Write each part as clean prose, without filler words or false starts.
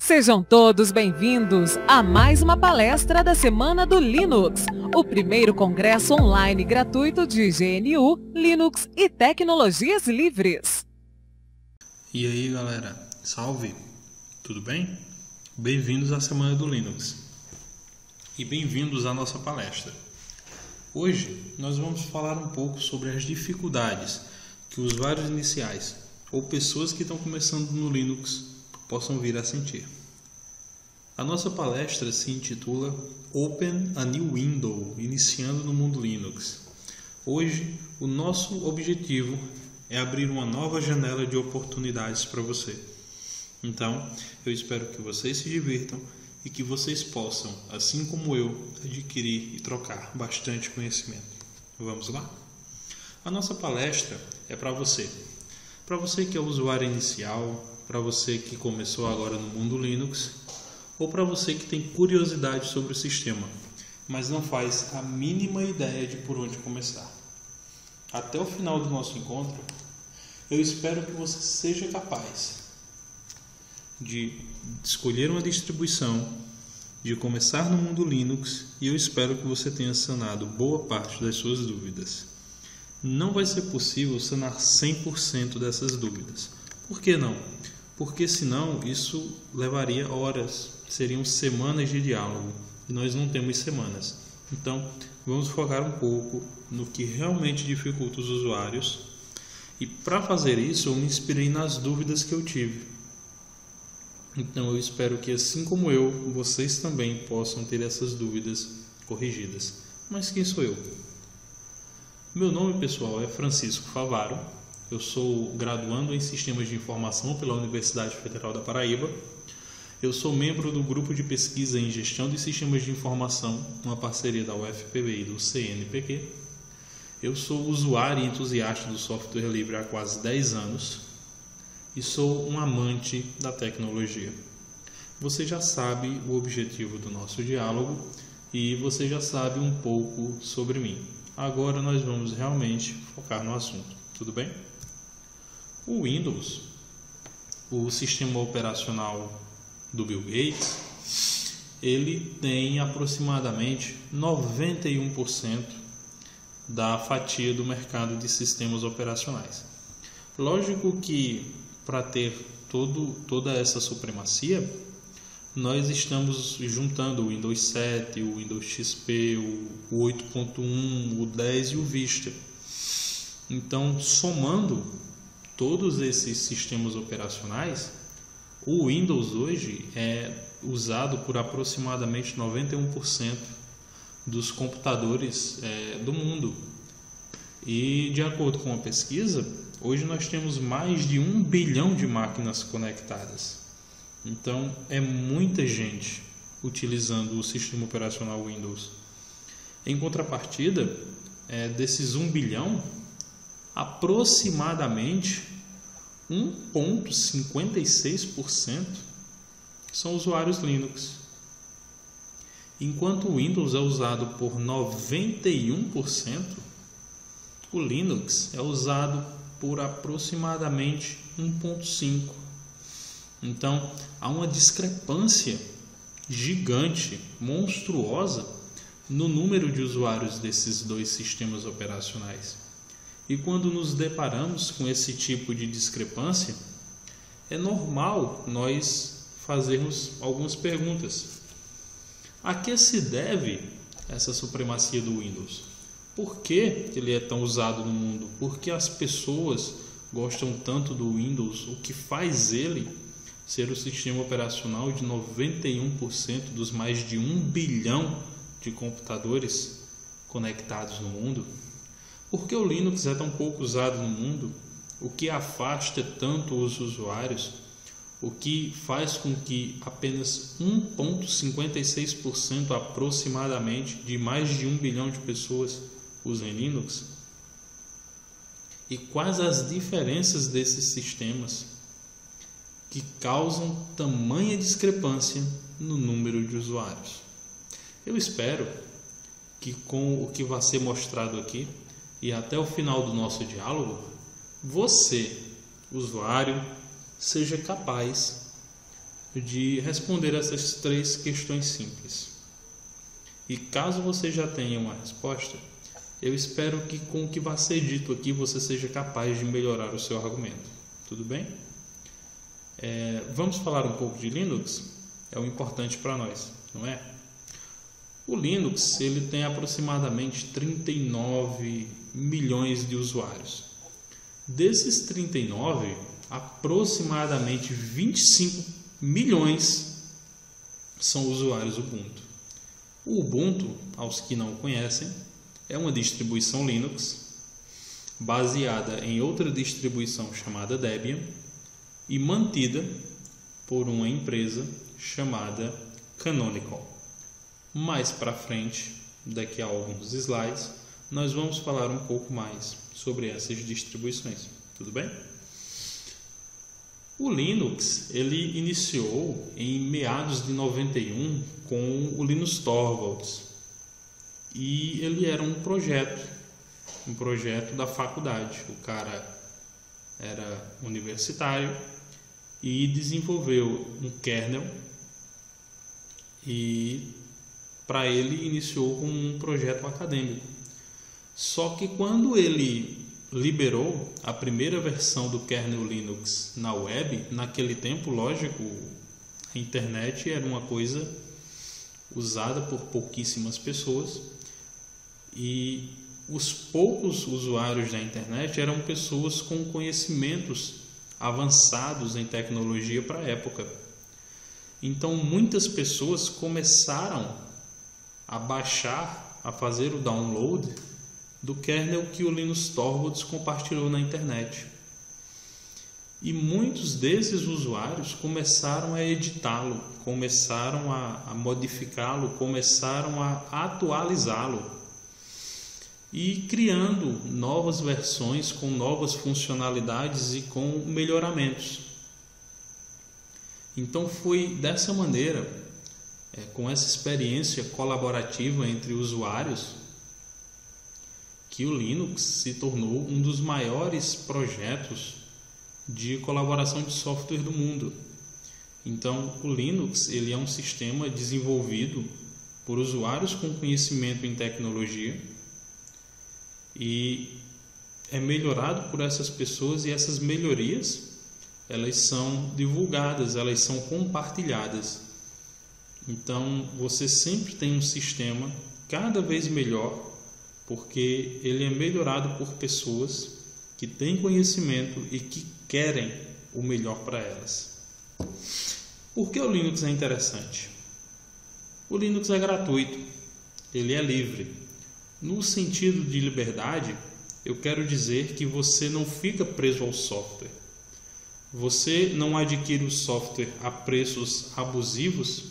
Sejam todos bem-vindos a mais uma palestra da Semana do Linux, o primeiro congresso online gratuito de GNU, Linux e tecnologias livres. E aí galera, salve! Tudo bem? Bem-vindos à Semana do Linux e bem-vindos à nossa palestra. Hoje nós vamos falar um pouco sobre as dificuldades que usuários iniciais ou pessoas que estão começando no Linux possam vir a sentir. A nossa palestra se intitula Open a New Window, iniciando no mundo Linux. Hoje, o nosso objetivo é abrir uma nova janela de oportunidades para você. Então, eu espero que vocês se divirtam e que vocês possam, assim como eu, adquirir e trocar bastante conhecimento. Vamos lá? A nossa palestra é para você. Para você que é usuário inicial, para você que começou agora no mundo Linux, ou para você que tem curiosidade sobre o sistema, mas não faz a mínima ideia de por onde começar. Até o final do nosso encontro, eu espero que você seja capaz de escolher uma distribuição, de começar no mundo Linux, e eu espero que você tenha sanado boa parte das suas dúvidas. Não vai ser possível sanar 100% dessas dúvidas. Por que não? Porque senão isso levaria horas, seriam semanas de diálogo, e nós não temos semanas. Então, vamos focar um pouco no que realmente dificulta os usuários, e para fazer isso eu me inspirei nas dúvidas que eu tive. Então eu espero que, assim como eu, vocês também possam ter essas dúvidas corrigidas. Mas quem sou eu? Meu nome pessoal é Francisco Favaro. Eu sou graduando em Sistemas de Informação pela Universidade Federal da Paraíba. Eu sou membro do Grupo de Pesquisa em Gestão de Sistemas de Informação, uma parceria da UFPB e do CNPq. Eu sou usuário e entusiasta do software livre há quase 10 anos e sou um amante da tecnologia. Você já sabe o objetivo do nosso diálogo e você já sabe um pouco sobre mim. Agora nós vamos realmente focar no assunto, tudo bem? O Windows, o sistema operacional do Bill Gates, ele tem aproximadamente 91% da fatia do mercado de sistemas operacionais. Lógico que para ter toda essa supremacia, nós estamos juntando o Windows 7, o Windows XP, o 8.1, o 10 e o Vista. Então, somando todos esses sistemas operacionais, o Windows hoje é usado por aproximadamente 91% dos computadores do mundo. E de acordo com a pesquisa, hoje nós temos mais de 1 bilhão de máquinas conectadas. Então é muita gente utilizando o sistema operacional Windows. Em contrapartida, desses 1 bilhão, aproximadamente 1,56% são usuários Linux. Enquanto o Windows é usado por 91%, o Linux é usado por aproximadamente 1,5%. Então, há uma discrepância gigante, monstruosa, no número de usuários desses dois sistemas operacionais. E quando nos deparamos com esse tipo de discrepância, é normal nós fazermos algumas perguntas. A que se deve essa supremacia do Windows? Por que ele é tão usado no mundo? Por que as pessoas gostam tanto do Windows? O que faz ele ser o sistema operacional de 91% dos mais de 1 bilhão de computadores conectados no mundo? Por que o Linux é tão pouco usado no mundo? O que afasta tanto os usuários? O que faz com que apenas 1,56% aproximadamente de mais de 1 bilhão de pessoas usem Linux? E quais as diferenças desses sistemas que causam tamanha discrepância no número de usuários? Eu espero que com o que vai ser mostrado aqui e até o final do nosso diálogo, você, usuário, seja capaz de responder essas 3 questões simples. E caso você já tenha uma resposta, eu espero que com o que vai ser dito aqui você seja capaz de melhorar o seu argumento. Tudo bem? Vamos falar um pouco de Linux? É o importante para nós, não é? O Linux ele tem aproximadamente 39 milhões de usuários. Desses 39, aproximadamente 25 milhões são usuários Ubuntu. O Ubuntu, aos que não conhecem, é uma distribuição Linux baseada em outra distribuição chamada Debian e mantida por uma empresa chamada Canonical. Mais para frente, daqui a alguns slides, nós vamos falar um pouco mais sobre essas distribuições. Tudo bem? O Linux ele iniciou em meados de 91 com o Linus Torvalds e ele era um projeto da faculdade. O cara era universitário e desenvolveu um kernel e para ele iniciou com um projeto acadêmico. Só que quando ele liberou a primeira versão do kernel Linux na web, naquele tempo, lógico, a internet era uma coisa usada por pouquíssimas pessoas e os poucos usuários da internet eram pessoas com conhecimentos avançados em tecnologia para a época. Então muitas pessoas começaram a baixar, a fazer o download do kernel que o Linus Torvalds compartilhou na internet. E muitos desses usuários começaram a editá-lo, começaram a modificá-lo, começaram a atualizá-lo e criando novas versões com novas funcionalidades e com melhoramentos. Então foi dessa maneira, com essa experiência colaborativa entre usuários, que o Linux se tornou um dos maiores projetos de colaboração de software do mundo. Então, o Linux ele é um sistema desenvolvido por usuários com conhecimento em tecnologia e é melhorado por essas pessoas, e essas melhorias elas são divulgadas, elas são compartilhadas. Então, você sempre tem um sistema cada vez melhor, porque ele é melhorado por pessoas que têm conhecimento e que querem o melhor para elas. Por que o Linux é interessante? O Linux é gratuito, ele é livre. No sentido de liberdade, eu quero dizer que você não fica preso ao software. Você não adquire o software a preços abusivos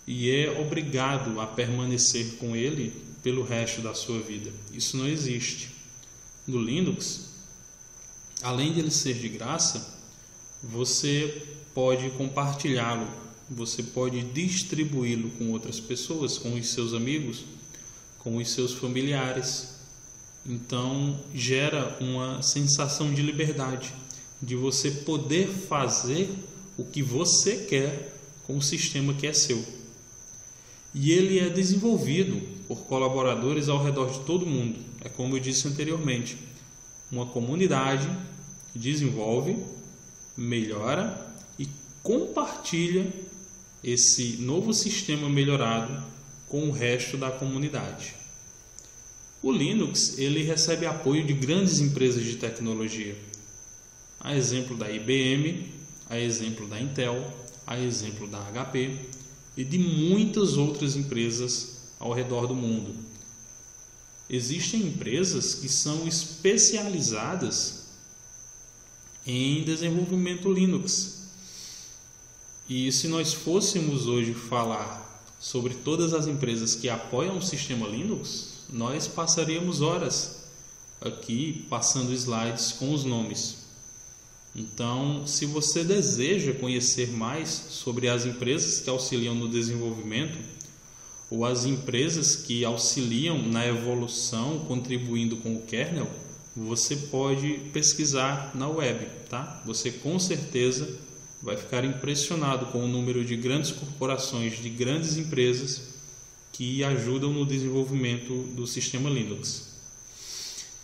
e é obrigado a permanecer com ele pelo resto da sua vida. Isso não existe. No Linux, além de ele ser de graça, você pode compartilhá-lo, você pode distribuí-lo com outras pessoas, com os seus amigos, com os seus familiares. Então, gera uma sensação de liberdade, de você poder fazer o que você quer com o sistema que é seu. E ele é desenvolvido por colaboradores ao redor de todo mundo. É como eu disse anteriormente, uma comunidade desenvolve, melhora e compartilha esse novo sistema melhorado com o resto da comunidade. O Linux ele recebe apoio de grandes empresas de tecnologia, a exemplo da IBM, a exemplo da Intel, a exemplo da HP e de muitas outras empresas ao redor do mundo. Existem empresas que são especializadas em desenvolvimento Linux. E se nós fôssemos hoje falar sobre todas as empresas que apoiam o sistema Linux, nós passaríamos horas aqui passando slides com os nomes. Então, se você deseja conhecer mais sobre as empresas que auxiliam no desenvolvimento ou as empresas que auxiliam na evolução, contribuindo com o kernel, você pode pesquisar na web, tá? Você com certeza vai ficar impressionado com o número de grandes corporações, de grandes empresas que ajudam no desenvolvimento do sistema Linux.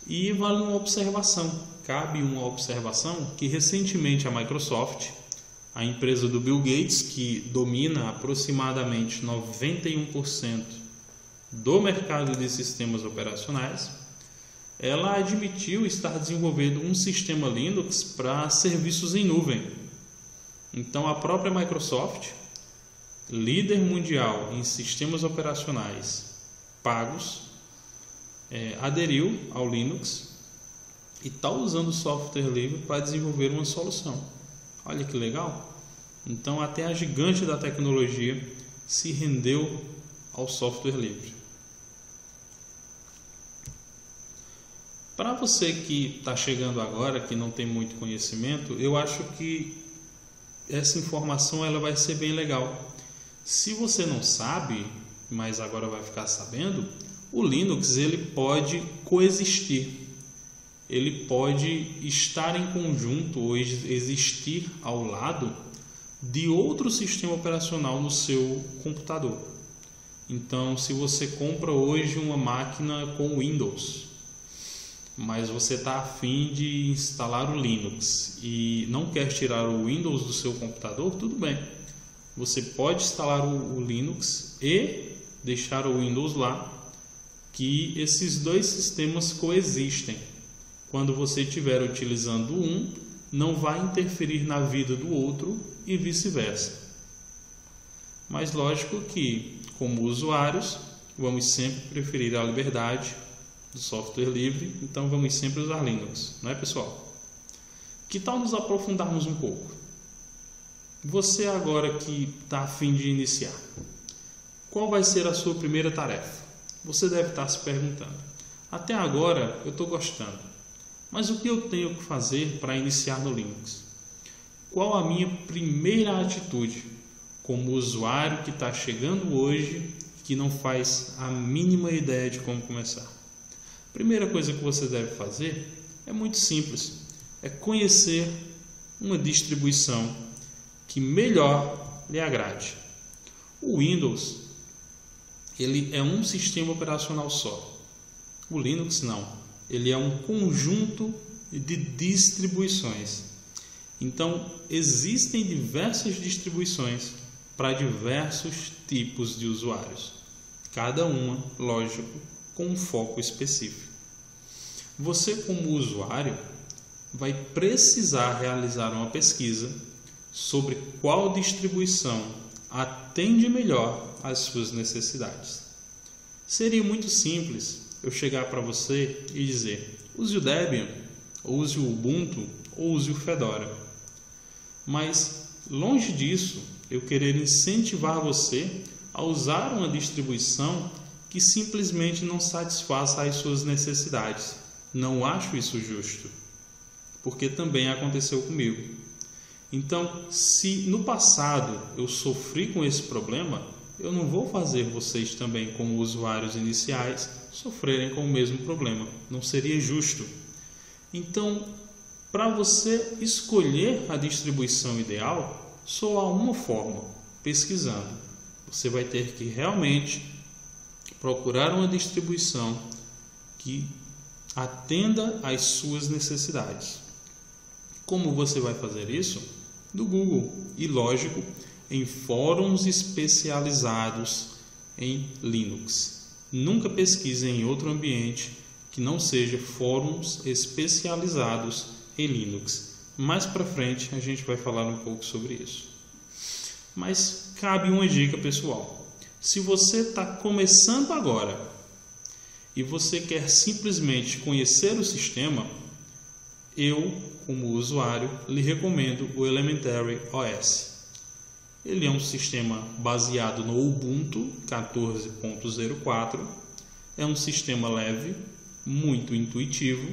E vale uma observação, cabe uma observação que recentemente a Microsoft, a empresa do Bill Gates, que domina aproximadamente 91% do mercado de sistemas operacionais, ela admitiu estar desenvolvendo um sistema Linux para serviços em nuvem. Então a própria Microsoft, líder mundial em sistemas operacionais pagos, aderiu ao Linux e está usando software livre para desenvolver uma solução. Olha que legal! Então até a gigante da tecnologia se rendeu ao software livre. Para você que está chegando agora, que não tem muito conhecimento, eu acho que essa informação ela vai ser bem legal. Se você não sabe, mas agora vai ficar sabendo, o Linux ele pode coexistir. Ele pode estar em conjunto ou existir ao lado de outro sistema operacional no seu computador. Então, se você compra hoje uma máquina com Windows, mas você está a fim de instalar o Linux e não quer tirar o Windows do seu computador, tudo bem. Você pode instalar o Linux e deixar o Windows lá, que esses dois sistemas coexistem. Quando você estiver utilizando um, não vai interferir na vida do outro e vice-versa. Mas lógico que, como usuários, vamos sempre preferir a liberdade do software livre, então vamos sempre usar Linux, não é, pessoal? Que tal nos aprofundarmos um pouco? Você agora que está a fim de iniciar, qual vai ser a sua primeira tarefa? Você deve estar se perguntando. Até agora eu estou gostando, mas o que eu tenho que fazer para iniciar no Linux? Qual a minha primeira atitude como usuário que está chegando hoje e que não faz a mínima ideia de como começar? A primeira coisa que você deve fazer é muito simples, é conhecer uma distribuição que melhor lhe agrade. O Windows, ele é um sistema operacional só. O Linux não, ele é um conjunto de distribuições. Então, existem diversas distribuições para diversos tipos de usuários, cada uma, lógico, com um foco específico. Você, como usuário, vai precisar realizar uma pesquisa sobre qual distribuição atende melhor às suas necessidades. Seria muito simples eu chegar para você e dizer: use o Debian, ou use o Ubuntu, ou use o Fedora. Mas, longe disso, eu querer incentivar você a usar uma distribuição que simplesmente não satisfaça as suas necessidades. Não acho isso justo, porque também aconteceu comigo. Então, se no passado eu sofri com esse problema, eu não vou fazer vocês também, como usuários iniciais, sofrerem com o mesmo problema. Não seria justo. Então, para você escolher a distribuição ideal, só há uma forma: pesquisando. Você vai ter que realmente procurar uma distribuição que atenda às suas necessidades. Como você vai fazer isso? Do Google e, lógico, em fóruns especializados em Linux. Nunca pesquise em outro ambiente que não seja fóruns especializados em Linux. Mais para frente a gente vai falar um pouco sobre isso. Mas cabe uma dica, pessoal. Se você está começando agora e você quer simplesmente conhecer o sistema, eu, como usuário, lhe recomendo o Elementary OS. Ele é um sistema baseado no Ubuntu 14.04, é um sistema leve, muito intuitivo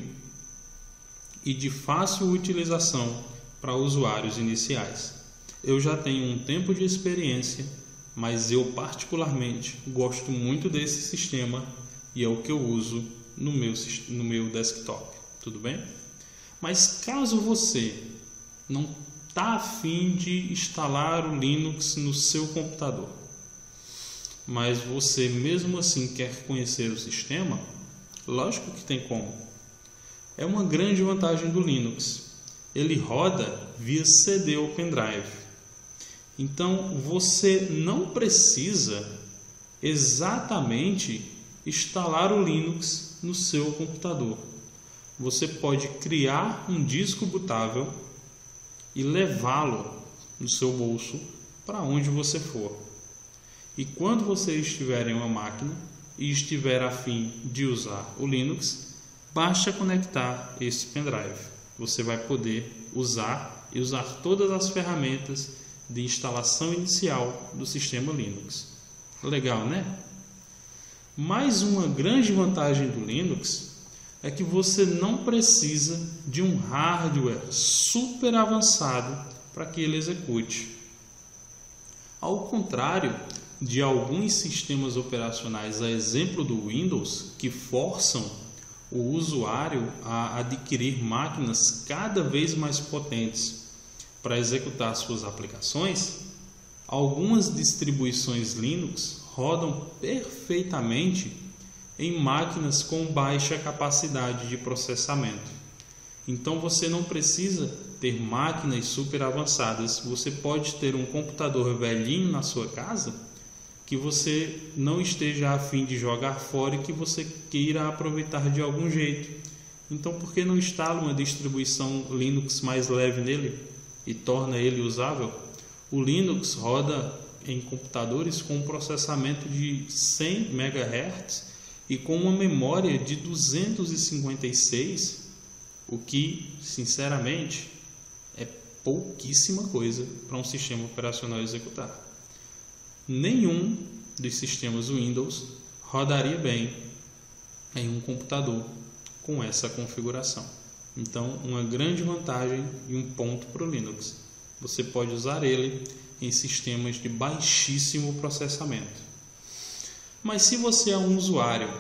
e de fácil utilização para usuários iniciais. Eu já tenho um tempo de experiência, mas eu particularmente gosto muito desse sistema e é o que eu uso no meu desktop, tudo bem? Mas caso você não está a fim de instalar o Linux no seu computador, mas você mesmo assim quer conhecer o sistema, lógico que tem como. É uma grande vantagem do Linux. Ele roda via CD ou pendrive. Então você não precisa exatamente instalar o Linux no seu computador. Você pode criar um disco bootável e levá-lo no seu bolso para onde você for. E quando você estiver em uma máquina e estiver a fim de usar o Linux, basta conectar esse pendrive. Você vai poder usar todas as ferramentas de instalação inicial do sistema Linux. Legal, né? Mais uma grande vantagem do Linux é que você não precisa de um hardware super avançado para que ele execute. Ao contrário de alguns sistemas operacionais, a exemplo do Windows, que forçam o usuário a adquirir máquinas cada vez mais potentes para executar suas aplicações, algumas distribuições Linux rodam perfeitamente em máquinas com baixa capacidade de processamento. Então você não precisa ter máquinas super avançadas. Você pode ter um computador velhinho na sua casa que você não esteja a fim de jogar fora e que você queira aproveitar de algum jeito. Então por que não instala uma distribuição Linux mais leve nele e torna ele usável? O Linux roda em computadores com um processamento de 100 MHz e com uma memória de 256, o que, sinceramente, é pouquíssima coisa para um sistema operacional executar. Nenhum dos sistemas Windows rodaria bem em um computador com essa configuração. Então, uma grande vantagem e um ponto para o Linux. Você pode usar ele em sistemas de baixíssimo processamento. Mas se você é um usuário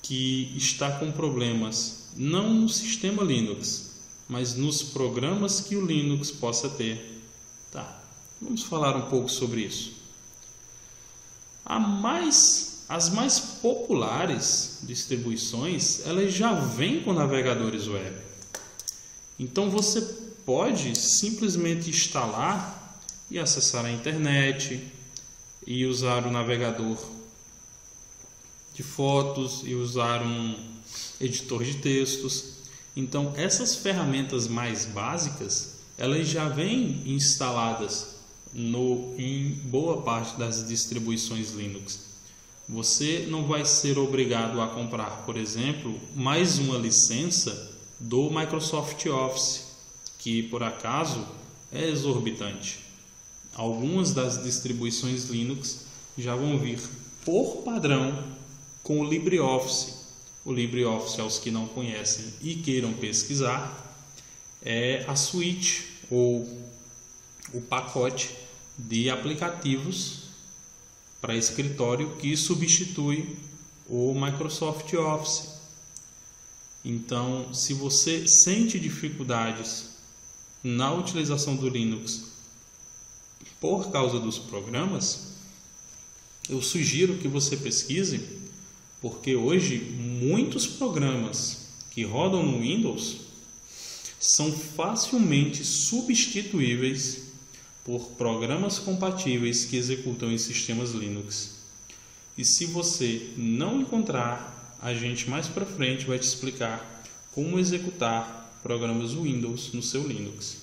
que está com problemas não no sistema Linux, mas nos programas que o Linux possa ter, vamos falar um pouco sobre isso. As mais populares distribuições, elas já vêm com navegadores web. Então você pode simplesmente instalar e acessar a internet e usar o navegador de fotos e usar um editor de textos. Então essas ferramentas mais básicas, elas já vêm instaladas em boa parte das distribuições Linux. Você não vai ser obrigado a comprar, por exemplo, mais uma licença do Microsoft Office, que por acaso é exorbitante. Algumas das distribuições Linux já vão vir por padrão com o LibreOffice. O LibreOffice, aos que não conhecem e queiram pesquisar, é a suíte ou o pacote de aplicativos para escritório que substitui o Microsoft Office. Então, se você sente dificuldades na utilização do Linux por causa dos programas, eu sugiro que você pesquise, porque hoje muitos programas que rodam no Windows são facilmente substituíveis por programas compatíveis que executam em sistemas Linux. E se você não encontrar, a gente mais para frente vai te explicar como executar programas Windows no seu Linux.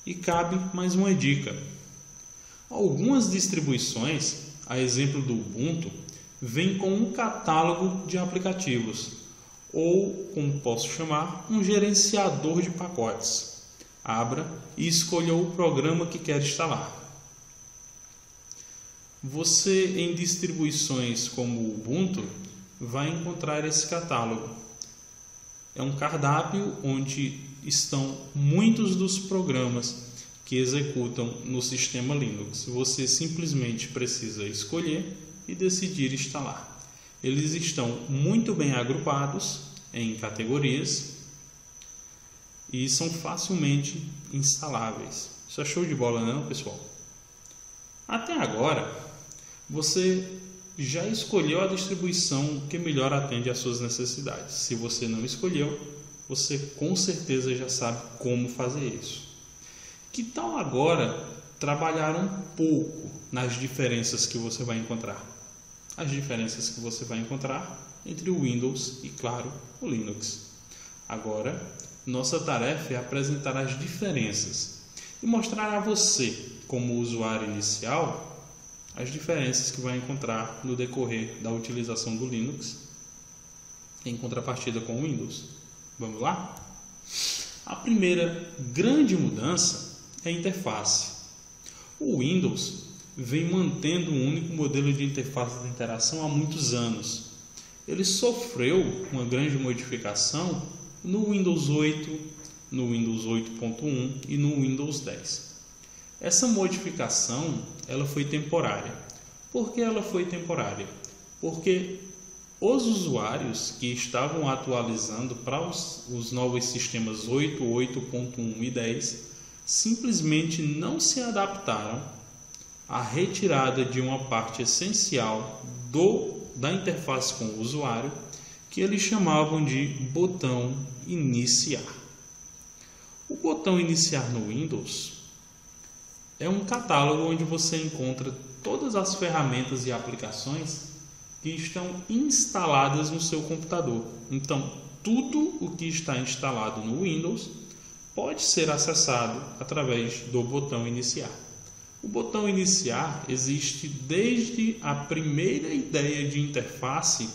E cabe mais uma dica. Algumas distribuições, a exemplo do Ubuntu, vêm com um catálogo de aplicativos, ou, como posso chamar, um gerenciador de pacotes. Abra e escolha o programa que quer instalar. Você, em distribuições como o Ubuntu, vai encontrar esse catálogo. É um cardápio onde estão muitos dos programas que executam no sistema Linux. Você simplesmente precisa escolher e decidir instalar. Eles estão muito bem agrupados em categorias e são facilmente instaláveis. Isso é show de bola, não, pessoal? Até agora, você já escolheu a distribuição que melhor atende às suas necessidades. Se você não escolheu, você com certeza já sabe como fazer isso. Que tal agora trabalhar um pouco nas diferenças que você vai encontrar? As diferenças que você vai encontrar entre o Windows e, claro, o Linux. Agora, nossa tarefa é apresentar as diferenças e mostrar a você, como usuário inicial, as diferenças que vai encontrar no decorrer da utilização do Linux em contrapartida com o Windows. Vamos lá? A primeira grande mudança é a interface. O Windows vem mantendo um único modelo de interface de interação há muitos anos. Ele sofreu uma grande modificação no Windows 8, no Windows 8.1 e no Windows 10. Essa modificação ela foi temporária. Por que ela foi temporária? Porque os usuários que estavam atualizando para os novos sistemas 8, 8.1 e 10 simplesmente não se adaptaram à retirada de uma parte essencial da interface com o usuário, que eles chamavam de botão iniciar. O botão iniciar no Windows é um catálogo onde você encontra todas as ferramentas e aplicações que estão instaladas no seu computador. Então, tudo o que está instalado no Windows pode ser acessado através do botão iniciar. O botão iniciar existe desde a primeira ideia de interface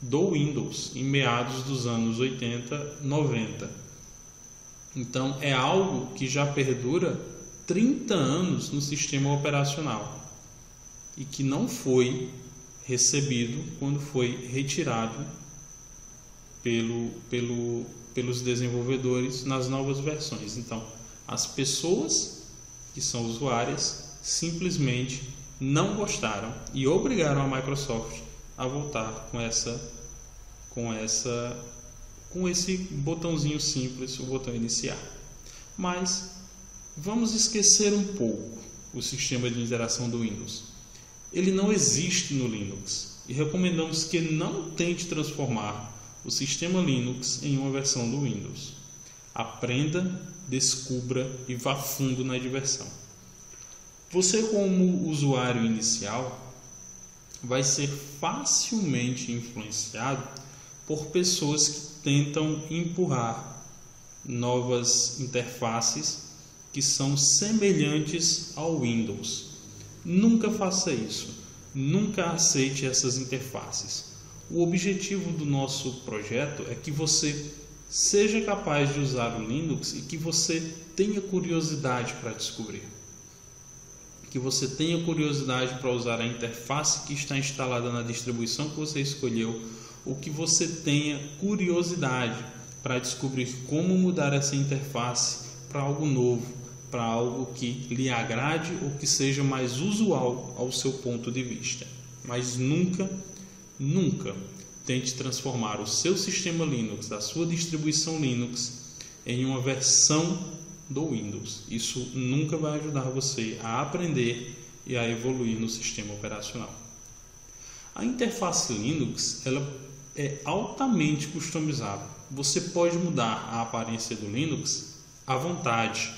do Windows, em meados dos anos 80, 90. Então, é algo que já perdura 30 anos no sistema operacional e que não foi recebido quando foi retirado pelos desenvolvedores nas novas versões. Então, as pessoas que são usuárias simplesmente não gostaram e obrigaram a Microsoft a voltar com esse botãozinho simples, o botão iniciar. Mas vamos esquecer um pouco o sistema de interação do Windows. Ele não existe no Linux e recomendamos que não tente transformar o sistema Linux em uma versão do Windows. Aprenda, descubra e vá fundo na diversão. Você, como usuário inicial, vai ser facilmente influenciado por pessoas que tentam empurrar novas interfaces que são semelhantes ao Windows. Nunca faça isso. Nunca aceite essas interfaces. O objetivo do nosso projeto é que você seja capaz de usar o Linux e que você tenha curiosidade para descobrir. Que você tenha curiosidade para usar a interface que está instalada na distribuição que você escolheu, ou que você tenha curiosidade para descobrir como mudar essa interface para algo novo, para algo que lhe agrade ou que seja mais usual ao seu ponto de vista. Mas nunca tente transformar o seu sistema Linux, a sua distribuição Linux, em uma versão do Windows. Isso nunca vai ajudar você a aprender e a evoluir no sistema operacional. A interface Linux ela é altamente customizável. Você pode mudar a aparência do Linux à vontade.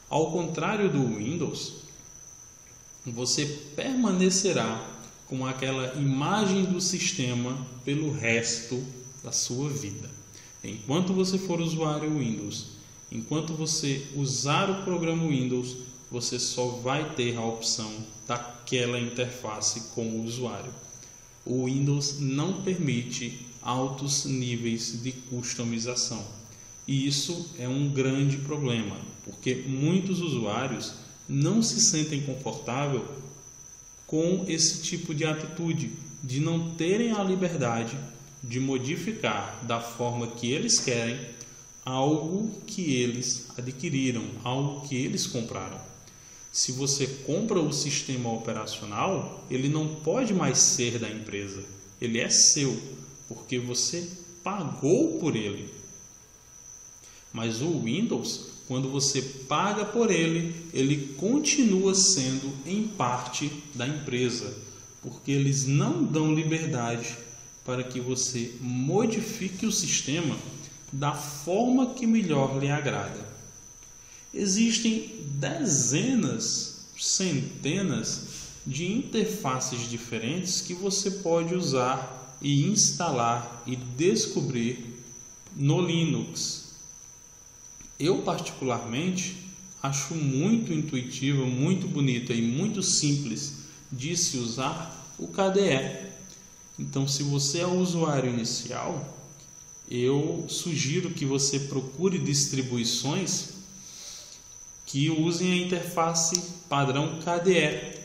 Ao contrário do Windows, você permanecerá com aquela imagem do sistema pelo resto da sua vida. Enquanto você for usuário Windows, enquanto você usar o programa Windows, você só vai ter a opção daquela interface com o usuário. O Windows não permite altos níveis de customização. E isso é um grande problema, porque muitos usuários não se sentem confortáveis com esse tipo de atitude, de não terem a liberdade de modificar da forma que eles querem algo que eles adquiriram, algo que eles compraram. Se você compra o sistema operacional, ele não pode mais ser da empresa, ele é seu, porque você pagou por ele. Mas o Windows, quando você paga por ele, ele continua sendo em parte da empresa, porque eles não dão liberdade para que você modifique o sistema da forma que melhor lhe agrada. Existem dezenas, centenas de interfaces diferentes que você pode usar e instalar e descobrir no Linux. Eu particularmente acho muito intuitivo, muito bonito e muito simples de se usar o KDE. Então, se você é o usuário inicial, eu sugiro que você procure distribuições que usem a interface padrão KDE.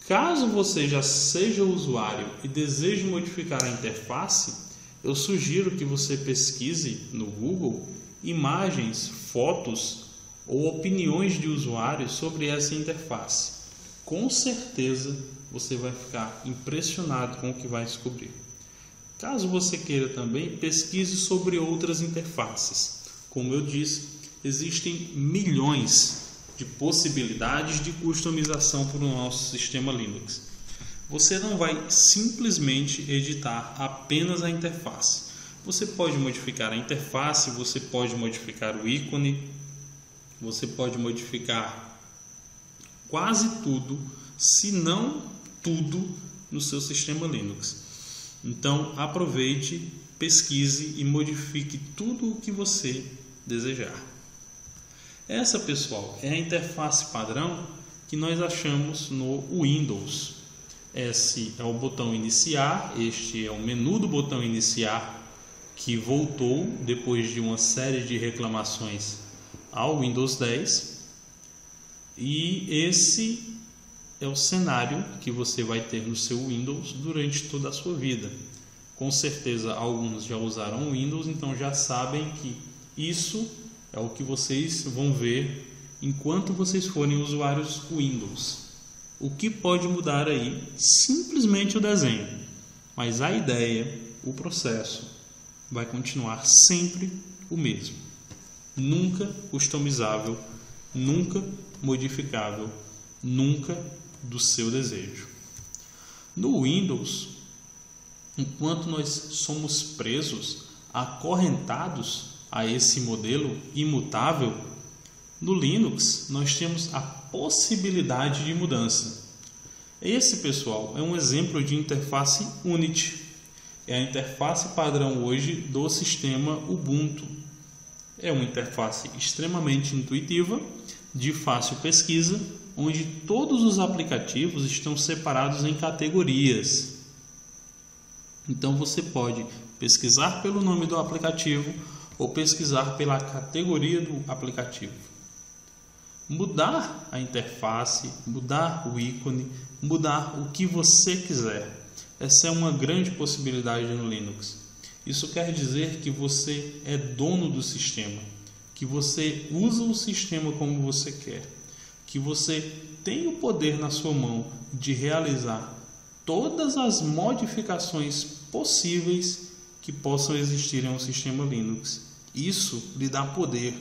Caso você já seja usuário e deseje modificar a interface, eu sugiro que você pesquise no Google imagens, fotos ou opiniões de usuários sobre essa interface. Com certeza você vai ficar impressionado com o que vai descobrir. Caso você queira também, pesquise sobre outras interfaces. Como eu disse, existem milhões de possibilidades de customização para o nosso sistema Linux. Você não vai simplesmente editar apenas a interface. Você pode modificar a interface, você pode modificar o ícone, você pode modificar quase tudo, se não tudo, no seu sistema Linux. Então, aproveite, pesquise e modifique tudo o que você desejar. Essa, pessoal, é a interface padrão que nós achamos no Windows. Esse é o botão iniciar, este é o menu do botão iniciar, que voltou depois de uma série de reclamações ao Windows 10. E esse é o cenário que você vai ter no seu Windows durante toda a sua vida. Com certeza alguns já usaram o Windows, então já sabem que isso é o que vocês vão ver enquanto vocês forem usuários Windows. O que pode mudar aí? Simplesmente o desenho. Mas a ideia, o processo, vai continuar sempre o mesmo. Nunca customizável, nunca modificável, nunca do seu desejo. No Windows, enquanto nós somos presos, acorrentados a esse modelo imutável, no Linux nós temos a possibilidade de mudança. Esse, pessoal, é um exemplo de interface Unity. É a interface padrão hoje do sistema Ubuntu. É uma interface extremamente intuitiva, de fácil pesquisa, onde todos os aplicativos estão separados em categorias. Então você pode pesquisar pelo nome do aplicativo ou pesquisar pela categoria do aplicativo. Mudar a interface, mudar o ícone, mudar o que você quiser. Essa é uma grande possibilidade no Linux. Isso quer dizer que você é dono do sistema, que você usa o sistema como você quer, que você tem o poder na sua mão de realizar todas as modificações possíveis que possam existir em um sistema Linux. Isso lhe dá poder,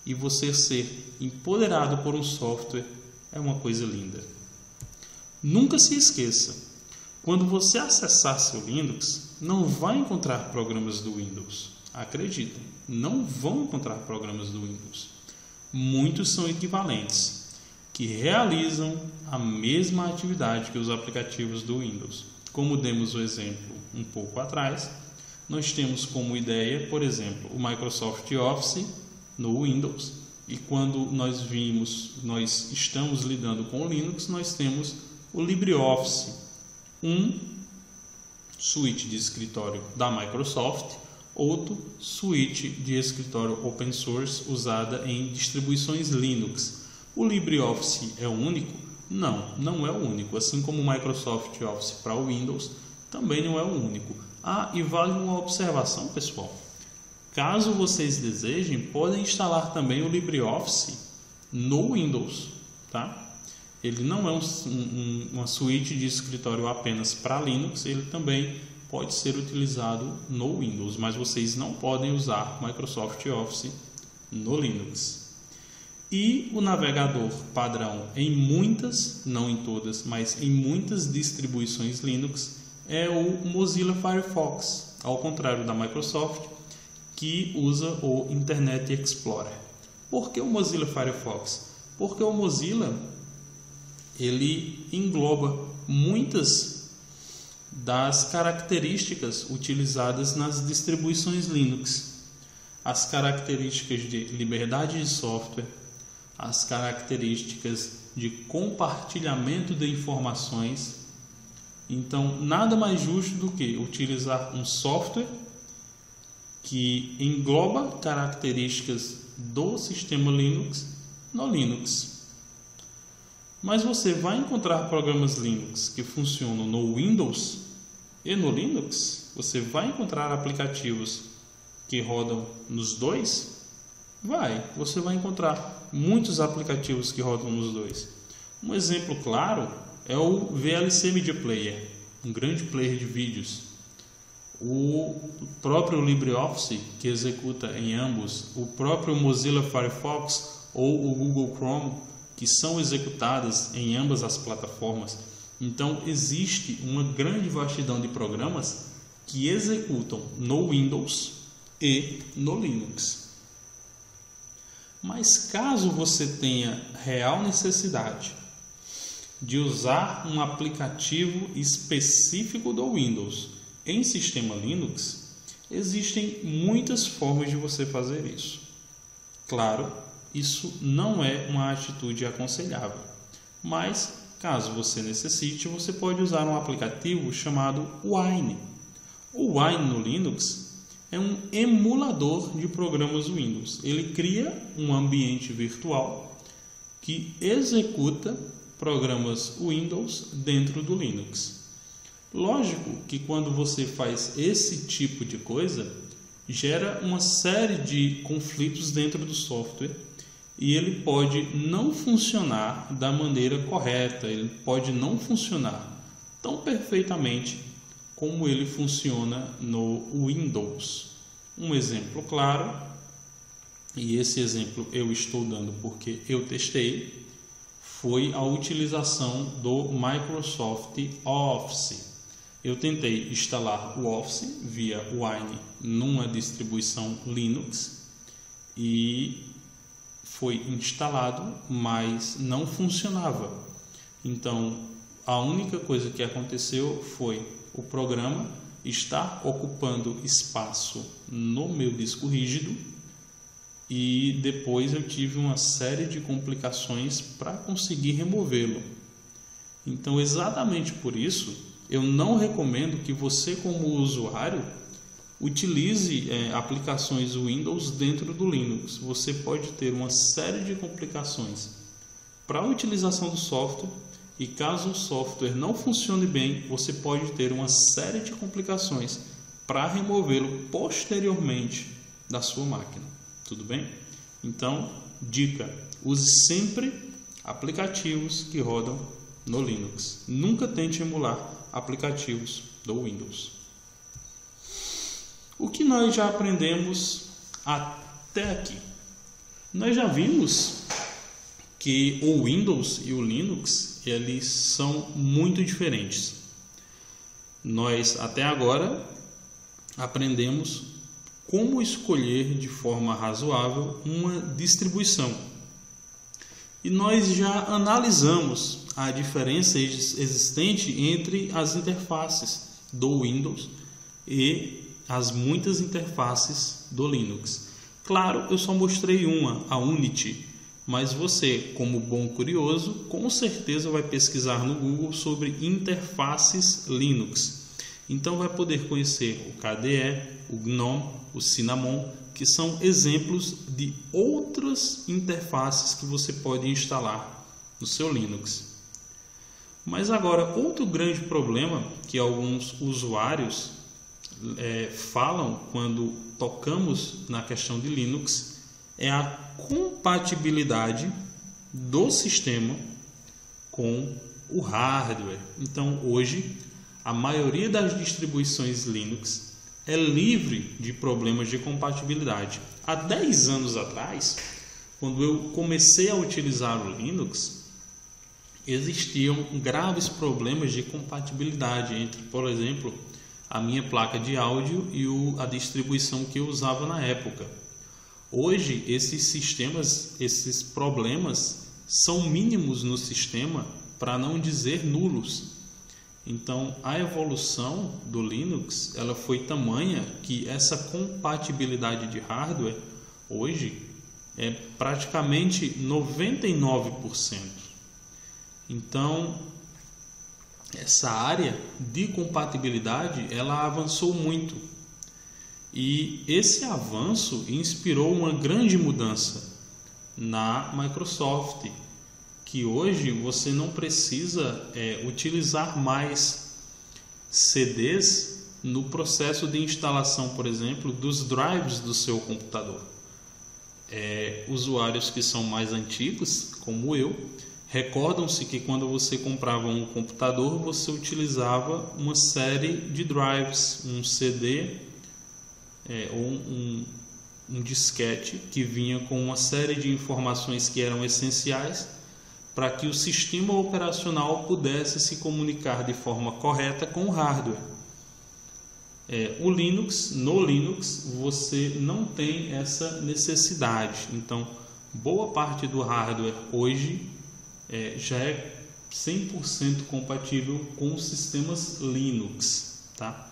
e você ser empoderado por um software é uma coisa linda. Nunca se esqueça, quando você acessar seu Linux, não vai encontrar programas do Windows. Acreditem, não vão encontrar programas do Windows. Muitos são equivalentes, que realizam a mesma atividade que os aplicativos do Windows. Como demos o exemplo um pouco atrás, nós temos como ideia, por exemplo, o Microsoft Office no Windows, e quando nós estamos lidando com o Linux, nós temos o LibreOffice, um suíte de escritório da Microsoft, outro suíte de escritório open source usada em distribuições Linux. O LibreOffice é o único? Não, não é o único. Assim como o Microsoft Office para o Windows, também não é o único. E vale uma observação, pessoal. Caso vocês desejem, podem instalar também o LibreOffice no Windows, tá? Ele não é uma suíte de escritório apenas para Linux, ele também pode ser utilizado no Windows, mas vocês não podem usar Microsoft Office no Linux. E o navegador padrão em muitas, não em todas, mas em muitas distribuições Linux é o Mozilla Firefox, ao contrário da Microsoft, que usa o Internet Explorer. Por que o Mozilla Firefox? Porque o Mozilla ele engloba muitas das características utilizadas nas distribuições Linux. As características de liberdade de software, as características de compartilhamento de informações. Então, nada mais justo do que utilizar um software que engloba características do sistema Linux no Linux. Mas você vai encontrar programas Linux que funcionam no Windows e no Linux? Você vai encontrar aplicativos que rodam nos dois? Você vai encontrar muitos aplicativos que rodam nos dois. Um exemplo claro é o VLC Media Player, um grande player de vídeos. O próprio LibreOffice, que executa em ambos, o próprio Mozilla Firefox ou o Google Chrome, que são executadas em ambas as plataformas. Então, existe uma grande vastidão de programas que executam no Windows e no Linux. Mas caso você tenha real necessidade de usar um aplicativo específico do Windows em sistema Linux, existem muitas formas de você fazer isso. Claro, isso não é uma atitude aconselhável, mas caso você necessite, você pode usar um aplicativo chamado Wine. O Wine no Linux é um emulador de programas Windows. Ele cria um ambiente virtual que executa programas Windows dentro do Linux. Lógico que quando você faz esse tipo de coisa, gera uma série de conflitos dentro do software e ele pode não funcionar da maneira correta, ele pode não funcionar tão perfeitamente como ele funciona no Windows. Um exemplo claro, e esse exemplo eu estou dando porque eu testei, foi a utilização do Microsoft Office. Eu tentei instalar o Office via Wine numa distribuição Linux e foi instalado, mas não funcionava. Então, a única coisa que aconteceu foi o programa estar ocupando espaço no meu disco rígido e depois eu tive uma série de complicações para conseguir removê-lo. Então, exatamente por isso, eu não recomendo que você, como usuário, utilize aplicações Windows dentro do Linux. Você pode ter uma série de complicações para a utilização do software e caso o software não funcione bem, você pode ter uma série de complicações para removê-lo posteriormente da sua máquina. Tudo bem? Então, dica: use sempre aplicativos que rodam no Linux. Nunca tente emular aplicativos do Windows. O que nós já aprendemos até aqui? Nós já vimos que o Windows e o Linux eles são muito diferentes. Nós até agora aprendemos como escolher de forma razoável uma distribuição. E nós já analisamos a diferença existente entre as interfaces do Windows e as muitas interfaces do Linux. Claro, eu só mostrei uma, a Unity, mas você, como bom curioso, com certeza vai pesquisar no Google sobre interfaces Linux. Então vai poder conhecer o KDE, o GNOME, o Cinnamon, que são exemplos de outras interfaces que você pode instalar no seu Linux. Mas agora, outro grande problema que alguns usuários falam quando tocamos na questão de Linux é a compatibilidade do sistema com o hardware. Então, hoje, a maioria das distribuições Linux é livre de problemas de compatibilidade. Há 10 anos atrás, quando eu comecei a utilizar o Linux, existiam graves problemas de compatibilidade entre, por exemplo, a minha placa de áudio e a distribuição que eu usava na época. Hoje, esses problemas são mínimos no sistema, para não dizer nulos. Então, a evolução do Linux ela foi tamanha que essa compatibilidade de hardware hoje é praticamente 99%. Então, essa área de compatibilidade ela avançou muito. E esse avanço inspirou uma grande mudança na Microsoft, que hoje você não precisa utilizar mais CDs no processo de instalação, por exemplo, dos drives do seu computador. Usuários que são mais antigos, como eu, recordam-se que quando você comprava um computador, você utilizava uma série de drives, um CD ou um disquete que vinha com uma série de informações que eram essenciais para que o sistema operacional pudesse se comunicar de forma correta com o hardware. No Linux, você não tem essa necessidade. Então, boa parte do hardware hoje já é 100% compatível com os sistemas Linux, tá?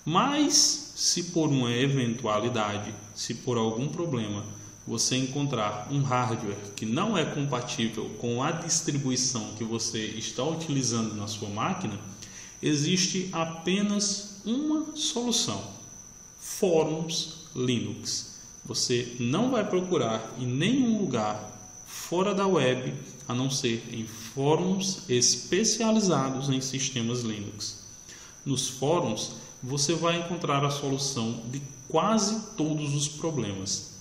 Mas, se por uma eventualidade, se por algum problema, você encontrar um hardware que não é compatível com a distribuição que você está utilizando na sua máquina, existe apenas uma solução: fóruns Linux. Você não vai procurar em nenhum lugar fora da web, a não ser em fóruns especializados em sistemas Linux. Nos fóruns, você vai encontrar a solução de quase todos os problemas.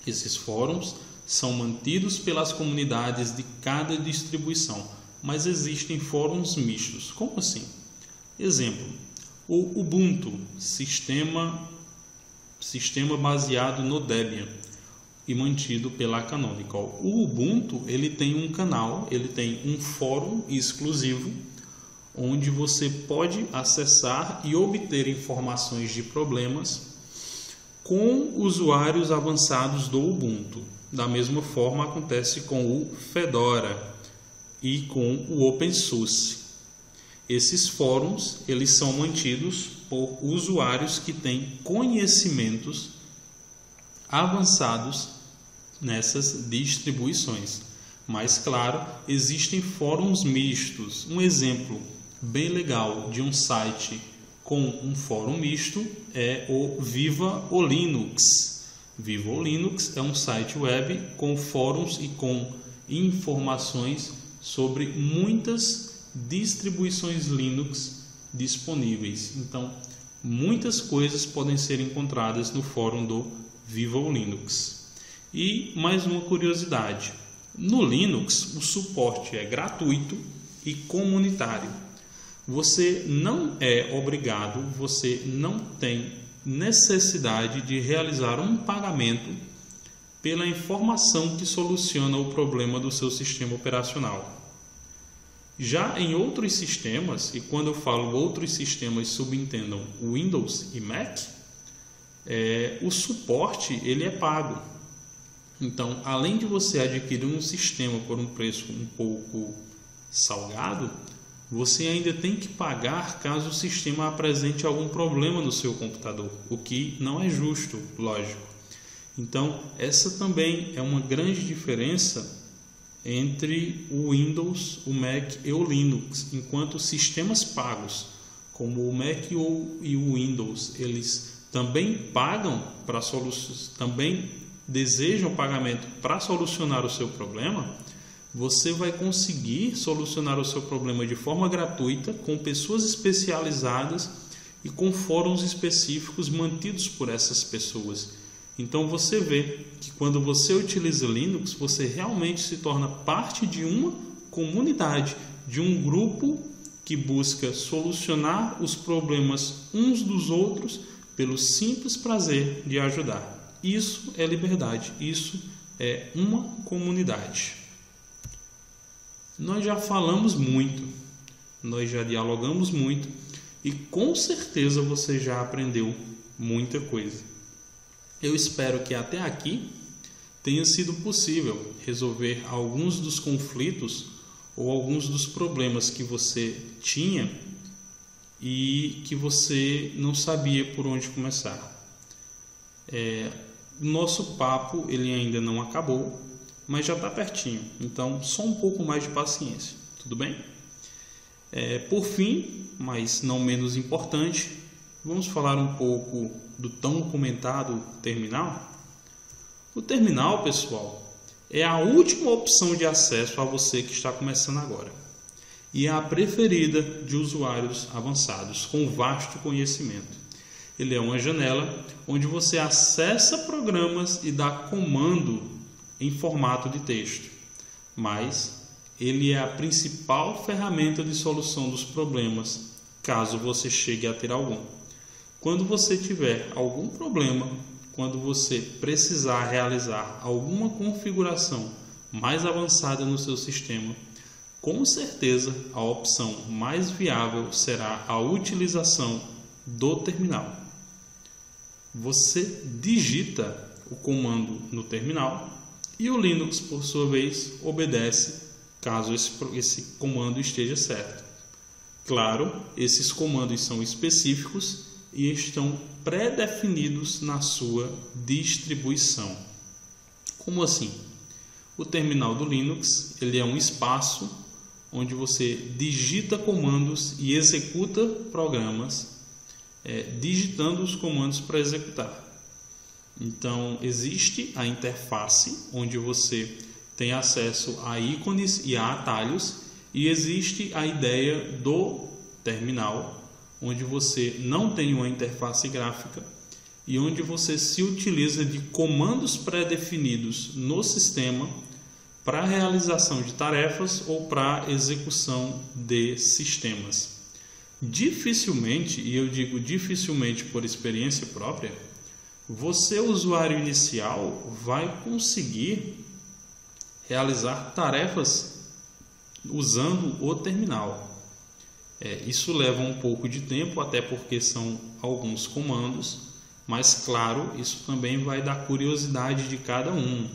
Esses fóruns são mantidos pelas comunidades de cada distribuição, mas existem fóruns mistos. Como assim? Exemplo, o Ubuntu, sistema baseado no Debian e mantido pela Canonical. O Ubuntu ele tem um canal, ele tem um fórum exclusivo, onde você pode acessar e obter informações de problemas com usuários avançados do Ubuntu. Da mesma forma acontece com o Fedora e com o OpenSUSE. Esses fóruns eles são mantidos por usuários que têm conhecimentos avançados nessas distribuições. Mas, claro, existem fóruns mistos. Um exemplo bem legal de um site com um fórum misto é o Viva o Linux. Viva o Linux é um site web com fóruns e com informações sobre muitas distribuições Linux disponíveis. Então, muitas coisas podem ser encontradas no fórum do Viva o Linux. E mais uma curiosidade: no Linux o suporte é gratuito e comunitário. Você não é obrigado, você não tem necessidade de realizar um pagamento pela informação que soluciona o problema do seu sistema operacional. Já em outros sistemas, e quando eu falo outros sistemas, subentendam Windows e Mac, o suporte ele é pago. Então, além de você adquirir um sistema por um preço um pouco salgado, você ainda tem que pagar caso o sistema apresente algum problema no seu computador, o que não é justo, lógico. Então, essa também é uma grande diferença entre o Windows, o Mac e o Linux. Enquanto sistemas pagos, como o Mac e o Windows, eles também pagam para também desejam pagamento para solucionar o seu problema, você vai conseguir solucionar o seu problema de forma gratuita, com pessoas especializadas e com fóruns específicos mantidos por essas pessoas. Então você vê que quando você utiliza Linux, você realmente se torna parte de uma comunidade, de um grupo que busca solucionar os problemas uns dos outros pelo simples prazer de ajudar. Isso é liberdade, isso é uma comunidade. Nós já falamos muito, nós já dialogamos muito e com certeza você já aprendeu muita coisa. Eu espero que até aqui tenha sido possível resolver alguns dos conflitos ou alguns dos problemas que você tinha e que você não sabia por onde começar. Nosso papo ele ainda não acabou, mas já está pertinho, então só um pouco mais de paciência, tudo bem? Por fim, mas não menos importante, vamos falar um pouco do tão comentado terminal. O terminal, pessoal, é a última opção de acesso a você que está começando agora e é a preferida de usuários avançados com vasto conhecimento. Ele é uma janela onde você acessa programas e dá comando em formato de texto, mas ele é a principal ferramenta de solução dos problemas, caso você chegue a ter algum. Quando você tiver algum problema, quando você precisar realizar alguma configuração mais avançada no seu sistema, com certeza a opção mais viável será a utilização do terminal. Você digita o comando no terminal e o Linux, por sua vez, obedece caso esse comando esteja certo. Claro, esses comandos são específicos e estão pré-definidos na sua distribuição. Como assim? O terminal do Linux ele é um espaço onde você digita comandos e executa programas, digitando os comandos para executar. Então, existe a interface, onde você tem acesso a ícones e a atalhos, e existe a ideia do terminal, onde você não tem uma interface gráfica e onde você se utiliza de comandos pré-definidos no sistema para a realização de tarefas ou para a execução de sistemas. Dificilmente, e eu digo dificilmente por experiência própria, você, usuário inicial, vai conseguir realizar tarefas usando o terminal. Isso leva um pouco de tempo, até porque são alguns comandos, mas claro, isso também vai da curiosidade de cada um.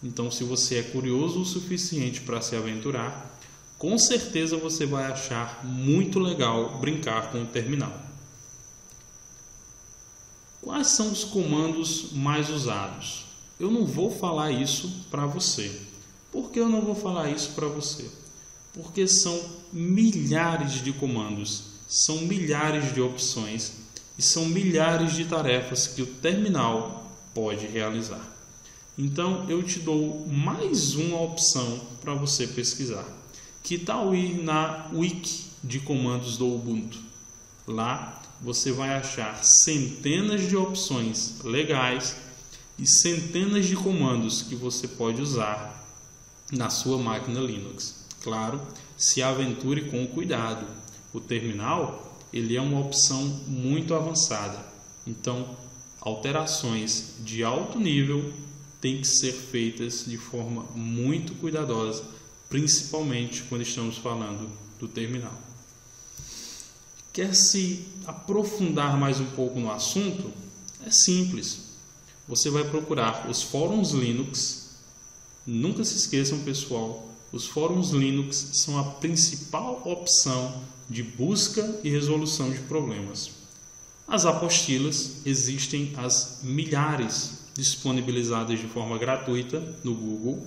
Então, se você é curioso o suficiente para se aventurar, com certeza você vai achar muito legal brincar com o terminal. Quais são os comandos mais usados? Eu não vou falar isso para você. Por que eu não vou falar isso para você? Porque são milhares de comandos, são milhares de opções e são milhares de tarefas que o terminal pode realizar. Então eu te dou mais uma opção para você pesquisar. Que tal ir na Wiki de comandos do Ubuntu? Lá você vai achar centenas de opções legais e centenas de comandos que você pode usar na sua máquina Linux. Claro, se aventure com cuidado. O terminal ele é uma opção muito avançada. Então, alterações de alto nível têm que ser feitas de forma muito cuidadosa, principalmente quando estamos falando do terminal. Quer se aprofundar mais um pouco no assunto? É simples. Você vai procurar os fóruns Linux. Nunca se esqueçam, pessoal, os fóruns Linux são a principal opção de busca e resolução de problemas. As apostilas existem as milhares disponibilizadas de forma gratuita no Google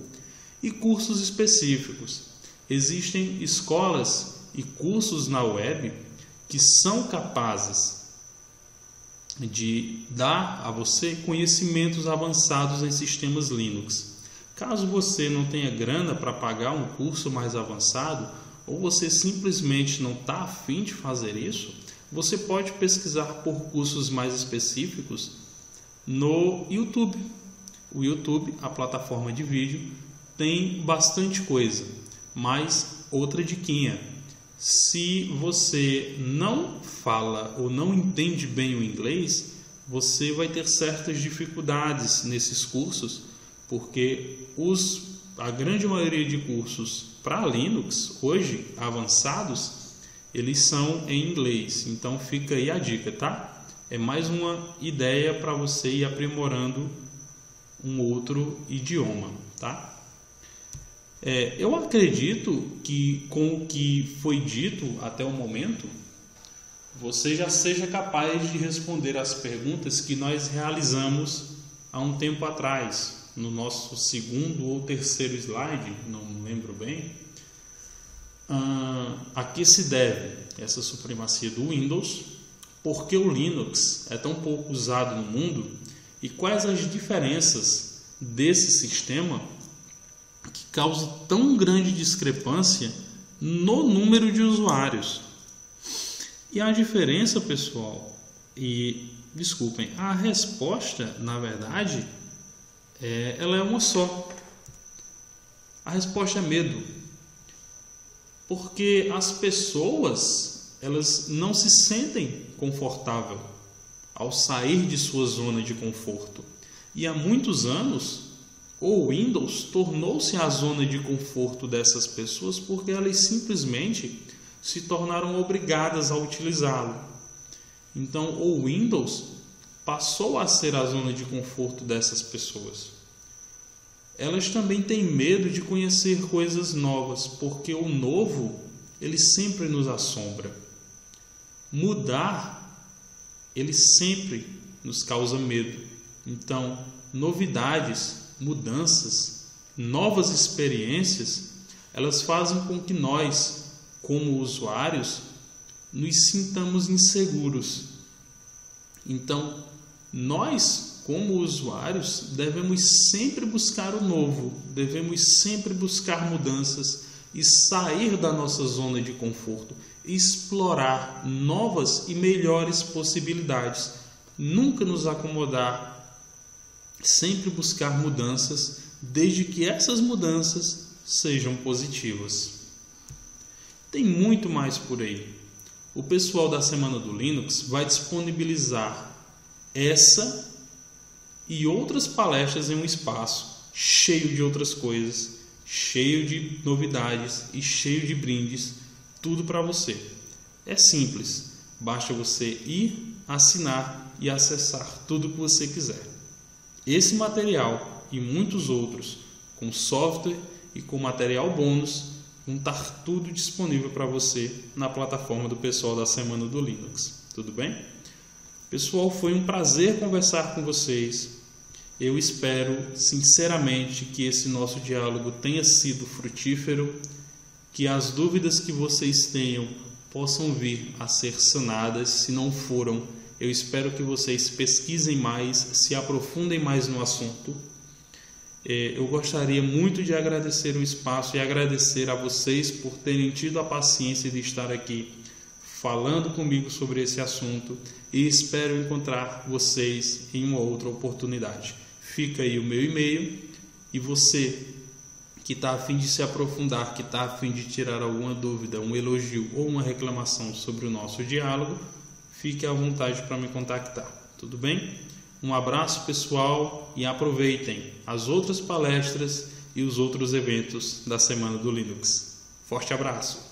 e cursos específicos. Existem escolas e cursos na web que são capazes de dar a você conhecimentos avançados em sistemas Linux. Caso você não tenha grana para pagar um curso mais avançado ou você simplesmente não está a fim de fazer isso, você pode pesquisar por cursos mais específicos no YouTube. O YouTube, a plataforma de vídeo, tem bastante coisa, mas outra diquinha: se você não fala ou não entende bem o inglês, você vai ter certas dificuldades nesses cursos, porque a grande maioria de cursos para Linux, hoje, avançados, eles são em inglês. Então fica aí a dica, tá? É mais uma ideia para você ir aprimorando um outro idioma, tá? Eu acredito que com o que foi dito até o momento, você já seja capaz de responder as perguntas que nós realizamos há um tempo atrás, no nosso segundo ou terceiro slide, não lembro bem. A que se deve essa supremacia do Windows, por que o Linux é tão pouco usado no mundo e quais as diferenças desse sistema que causa tão grande discrepância no número de usuários. E a diferença, pessoal, desculpem, a resposta, na verdade, ela é uma só. A resposta é medo. Porque as pessoas, elas não se sentem confortáveis ao sair de sua zona de conforto. E há muitos anos, o Windows tornou-se a zona de conforto dessas pessoas porque elas simplesmente se tornaram obrigadas a utilizá-lo. Então, o Windows passou a ser a zona de conforto dessas pessoas. Elas também têm medo de conhecer coisas novas, porque o novo, ele sempre nos assombra. Mudar, ele sempre nos causa medo. Então, novidades, mudanças, novas experiências, elas fazem com que nós, como usuários, nos sintamos inseguros. Então, nós, como usuários, devemos sempre buscar o novo, devemos sempre buscar mudanças e sair da nossa zona de conforto, explorar novas e melhores possibilidades, nunca nos acomodar, sempre buscar mudanças, desde que essas mudanças sejam positivas. Tem muito mais por aí. O pessoal da Semana do Linux vai disponibilizar essa e outras palestras em um espaço cheio de outras coisas, cheio de novidades e cheio de brindes, tudo para você. É simples, basta você ir, assinar e acessar tudo que você quiser. Esse material e muitos outros, com software e com material bônus, vão estar tudo disponível para você na plataforma do pessoal da Semana do Linux. Tudo bem? Pessoal, foi um prazer conversar com vocês. Eu espero sinceramente que esse nosso diálogo tenha sido frutífero, que as dúvidas que vocês tenham possam vir a ser sanadas. Se não foram, eu espero que vocês pesquisem mais, se aprofundem mais no assunto. Eu gostaria muito de agradecer o espaço e agradecer a vocês por terem tido a paciência de estar aqui falando comigo sobre esse assunto e espero encontrar vocês em uma outra oportunidade. Fica aí o meu e-mail e você que está a fim de se aprofundar, que está a fim de tirar alguma dúvida, um elogio ou uma reclamação sobre o nosso diálogo, fique à vontade para me contactar. Tudo bem? Um abraço, pessoal, e aproveitem as outras palestras e os outros eventos da Semana do Linux. Forte abraço!